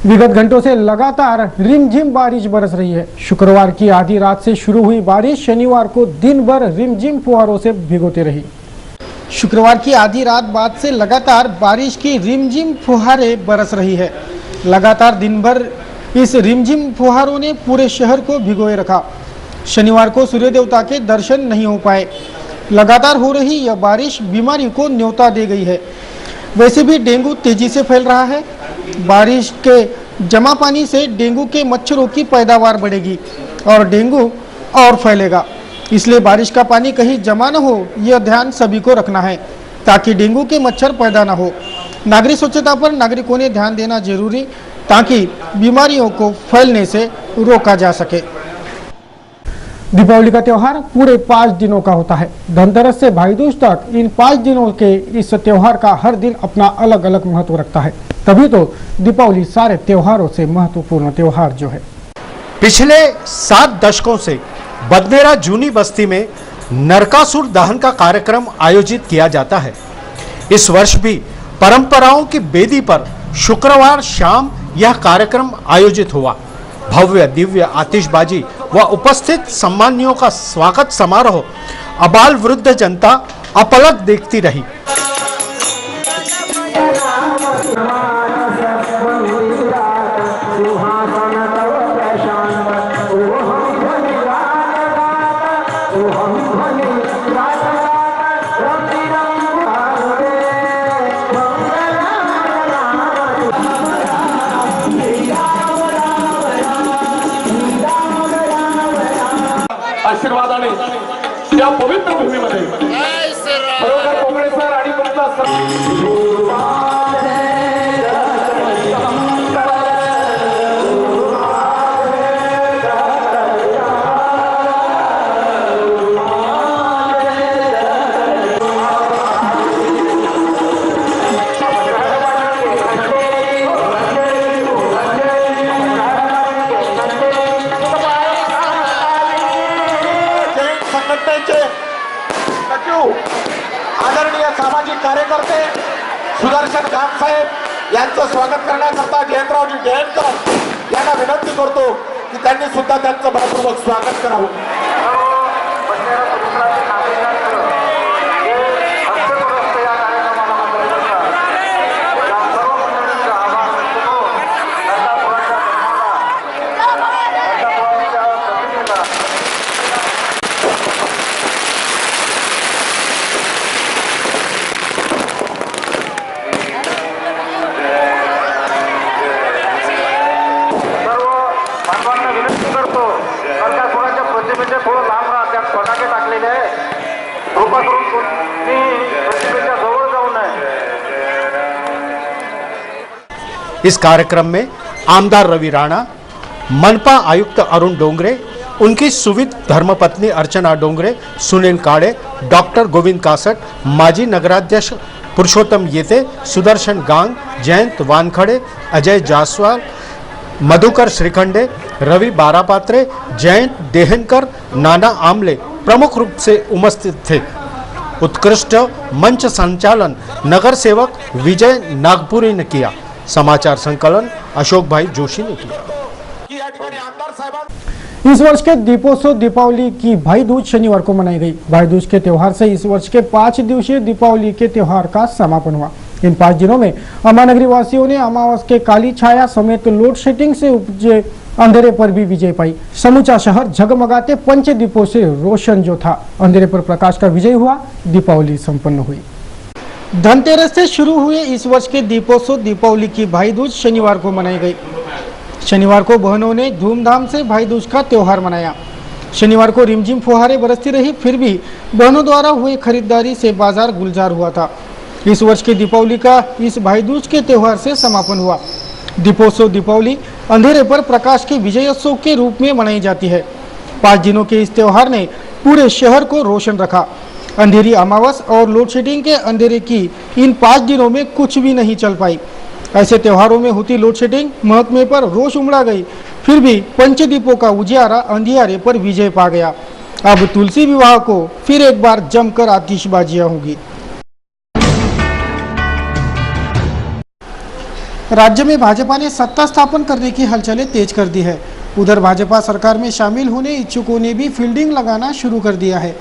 विगत घंटों से लगातार रिमझिम बारिश बरस रही है। शुक्रवार की आधी रात से शुरू हुई बारिश शनिवार को दिन भर रिमझिम फुहारों से भिगोती रही। शुक्रवार की आधी रात बाद से लगातार बारिश की रिमझिम फुहारें बरस रही है। लगातार दिन भर इस रिमझिम फुहारों ने पूरे शहर को भिगोए रखा। शनिवार को सूर्य देवता के दर्शन नहीं हो पाए। लगातार हो रही यह बारिश बीमारी को न्योता दे गई है। वैसे भी डेंगू तेजी से फैल रहा है। बारिश के जमा पानी से डेंगू के मच्छरों की पैदावार बढ़ेगी और डेंगू और फैलेगा। इसलिए बारिश का पानी कहीं जमा न हो, यह ध्यान सभी को रखना है ताकि डेंगू के मच्छर पैदा न हो। नागरिक स्वच्छता पर नागरिकों ने ध्यान देना जरूरी ताकि बीमारियों को फैलने से रोका जा सके। दीपावली का त्योहार पूरे 5 दिनों का होता है। धनतेरस से भाई दूज तक इन 5 दिनों के इस त्योहार का हर दिन अपना अलग अलग महत्व रखता है। तभी तो दीपावली सारे त्योहारों से महत्वपूर्ण त्योहार जो है। पिछले 7 दशकों से बदनेरा जूनी बस्ती में नरकासुर दहन का कार्यक्रम आयोजित किया जाता है। इस वर्ष भी परंपराओं की बेदी पर शुक्रवार शाम यह कार्यक्रम आयोजित हुआ। भव्य दिव्य आतिशबाजी व उपस्थित सम्मानियों का स्वागत समारोह अबाल वृद्ध जनता अपलक देखती रही। आशीर्वादाने या पवित्र भूमीमध्ये बरोबर कोकणेश्वर आणि आदरणीय सामाजिक कार्यकर्ते सुदर्शन काम साहेब यांचं स्वागत करण्याकरता जयंतरावजी जयंतकर यांना विनंती करतो की त्यांनी सुद्धा त्यांचं मनपूर्वक स्वागत करावं। इस कार्यक्रम में आमदार रवि राणा, मनपा आयुक्त अरुण डोंगरे, उनकी सुविध धर्मपत्नी अर्चना डोंगरे, सुनील काड़े, डॉक्टर गोविंद कासट, माजी नगराध्यक्ष पुरुषोत्तम येते, सुदर्शन गांग, जयंत वानखड़े, अजय जासवाल, मधुकर श्रीखंडे, रवि बारापात्रे, जयंत देहनकर, नाना आमले प्रमुख रूप से उपस्थित थे। उत्कृष्ट मंच संचालन नगर सेवक विजय नागपुरी ने किया। समाचार संकलन अशोक भाई जोशी ने किया। इस वर्ष के दीपोत्सव दीपावली की भाई दूज शनिवार को मनाई गई। भाई दूज के त्योहार से इस वर्ष के 5 दिवसीय दीपावली के त्योहार का समापन हुआ। इन 5 दिनों में अम्बानगरी वासियों ने अमावस के काली छाया समेत लोड शेडिंग से उपजे अंधेरे पर भी विजय पाई। समूचा शहर झगमगाते पंचदीपों से रोशन जो था, अंधेरे पर प्रकाश का विजय हुआ। दीपावली संपन्न हुई। धनतेरस से शुरू हुए इस वर्ष के दीपोत्सव दीपावली की भाई दूज शनिवार को मनाई गई। शनिवार को बहनों ने धूमधाम से भाई दूज का त्योहार मनाया। शनिवार को रिमझिम फुहारें बरसती रही, फिर भी बहनों द्वारा हुई खरीदारी से बाजार गुलजार हुआ था। इस वर्ष की दीपावली का इस भाई दूज के त्योहार से समापन हुआ। दीपोत्सव दीपावली अंधेरे पर प्रकाश के विजयोत्सव के रूप में मनाई जाती है। 5 दिनों के इस त्योहार ने पूरे शहर को रोशन रखा। अंधेरी अमावस और लोड शेडिंग के अंधेरे की इन 5 दिनों में कुछ भी नहीं चल पाई। ऐसे त्योहारों में होती लोड शेडिंग महकमे पर रोष उमड़ा गई, फिर भी पंचदीपों का उजियारा अंधियारे पर विजय पा गया। अब तुलसी विवाह को फिर एक बार जमकर आतिशबाजियां होगी। राज्य में भाजपा ने सत्ता स्थापन करने की हलचलें तेज कर दी है। उधर भाजपा सरकार में शामिल होने इच्छुकों ने भी फील्डिंग लगाना शुरू कर दिया है।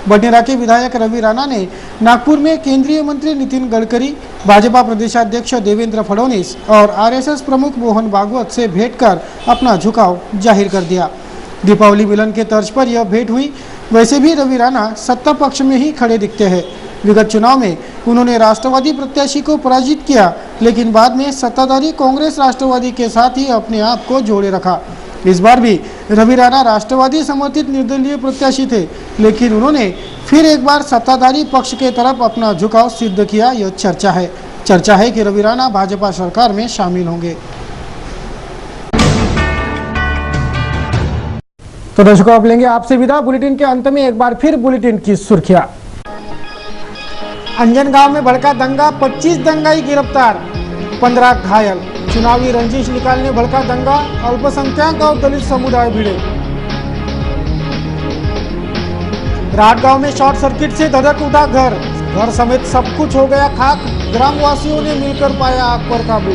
बडनेरा के विधायक रवि राणा ने नागपुर में केंद्रीय मंत्री नितिन गडकरी, भाजपा प्रदेशाध्यक्ष देवेंद्र फडणवीस और आरएसएस प्रमुख मोहन भागवत से भेंट कर अपना झुकाव जाहिर कर दिया। दीपावली मिलन के तर्ज पर यह भेंट हुई। वैसे भी रवि राणा सत्ता पक्ष में ही खड़े दिखते हैं। विगत चुनाव में उन्होंने राष्ट्रवादी प्रत्याशी को पराजित किया, लेकिन बाद में सत्ताधारी कांग्रेस राष्ट्रवादी के साथ ही अपने आप को जोड़े रखा। इस बार भी रवि राणा राष्ट्रवादी समर्थित निर्दलीय प्रत्याशी थे, लेकिन उन्होंने फिर एक बार सत्ताधारी पक्ष के तरफ अपना झुकाव सिद्ध किया। यह चर्चा है कि रवि राणा भाजपा सरकार में शामिल होंगे। तो दर्शकों, अब लेंगे आपसे विदा। बुलेटिन के अंत में एक बार फिर बुलेटिन की सुर्खियां। अंजनगांव में भड़का दंगा, 25 दंगाई गिरफ्तार, 15 घायल। चुनावी रंजिश निकालने भड़का दंगा, अल्पसंख्यक और दलित समुदाय भिड़े। राजगांव में शॉर्ट सर्किट से धधक उठा घर समेत सब कुछ हो गया खाक। ग्रामवासियों ने मिलकर पाया आग पर काबू।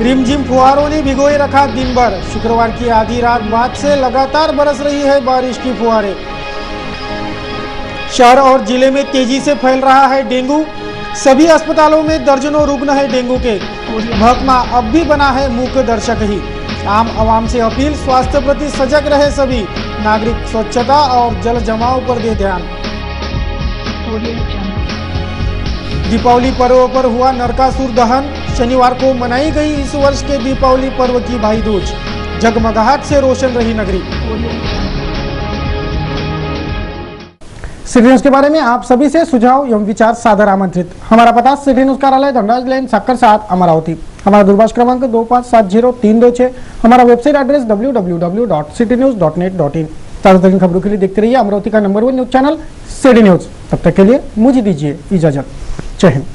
रिमझिम फुहारों ने भिगोए रखा दिन भर। शुक्रवार की आधी रात बाद से लगातार बरस रही है बारिश की फुहारें। शहर और जिले में तेजी से फैल रहा है डेंगू। सभी अस्पतालों में दर्जनों रुग्ण है डेंगू के। महकमा अब भी बना है मूक दर्शक ही। आम आवाम से अपील, स्वास्थ्य प्रति सजग रहे सभी नागरिक। स्वच्छता और जल जमाव पर दे ध्यान। दीपावली पर्व पर हुआ नरकासुर दहन। शनिवार को मनाई गई इस वर्ष के दीपावली पर्व की भाई दूज। जगमगाहट से रोशन रही नगरी। सिटी न्यूज के बारे में आप सभी से सुझाव एवं विचार सादर आमंत्रित। हमारा पता सिटी न्यूज कार्यालय धनराज लेन साकर 7 अमरावती। हमारा दूरभाष क्रमांक 2570-326। हमारा वेबसाइट एड्रेस www.citynews.net.in। ताज़ा खबरों के लिए देखते रहिए अमरावती का number 1 news channel city news. तब तक के लिए मुझे दीजिए इजाजत। जय हिंद।